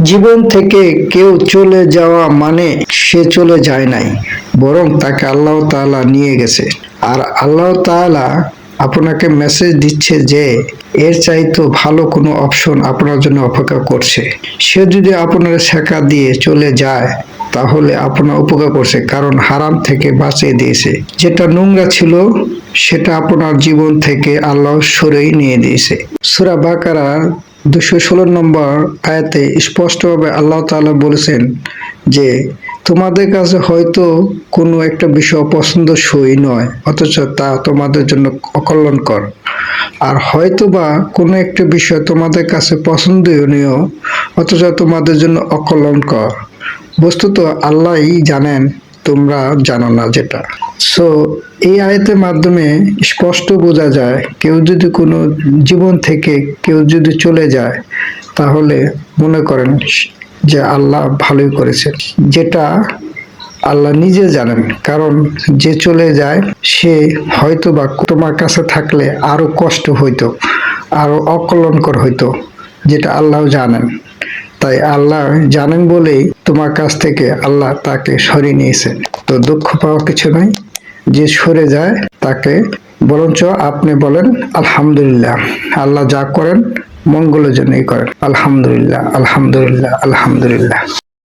জীবন থেকে কেউ চলে যাওয়া মানে সে চলে যায় নাই, বরং তাকে আল্লাহ তাআলা নিয়ে গেছে। আর আল্লাহ তাআলা আপনাকে মেসেজ দিচ্ছে যে এর চাইতে ভালো কোনো অপশন আপনার জন্য অপেক্ষা করছে। সে যদি আপনার শেখা দিয়ে চলে যায় তাহলে আপনার উপকার করছে, কারণ হারাম থেকে বাঁচিয়ে দিয়েছে। যেটা নোংরা ছিল সেটা আপনার জীবন থেকে আল্লাহ সরিয়ে নিয়ে দিয়েছে। সূরা বাকারা 216 নম্বর আয়াতে স্পষ্টভাবে আল্লাহ তাআলা বলেছেন যে তোমাদের কাছে হয়তো কোনো একটা বিষয় পছন্দসই নয়, অথচ তা তোমাদের জন্য অকল্যাণকর। আর হয়তোবা কোনো একটা বিষয় তোমাদের কাছে পছন্দনীয়, অথচ তোমাদের জন্য অকল্যাণকর। বস্তুত আল্লাহই জানেন, তোমরা জানো না যেটা। সো এই আয়াতের মাধ্যমে স্পষ্ট বোঝা যায় কেউ যদি কোনো জীবন থেকে কেউ যদি চলে যায় তাহলে মনে করেন যে আল্লাহ ভালোই করেছেন, যেটা আল্লাহ নিজে জানেন। কারণ যে চলে যায় সে হয়তো বা তোমার কাছে থাকলে আরো কষ্ট হইতো, আরো অকল্যাণকর হইতো, যেটা আল্লাহ জানেন। তাই আল্লাহ জানেন বলেই তোমার কাছ থেকে আল্লাহ তাকে সরিয়ে নিয়েছেন। তো দুঃখ পাওয়ার কিছু নাই, যে সরে যায় তাকে বরঞ্চ আপনি বলেন আলহামদুলিল্লাহ। আল্লাহ যা করেন মঙ্গলের জন্যই করেন। আলহামদুলিল্লাহ, আলহামদুলিল্লাহ, আলহামদুলিল্লাহ।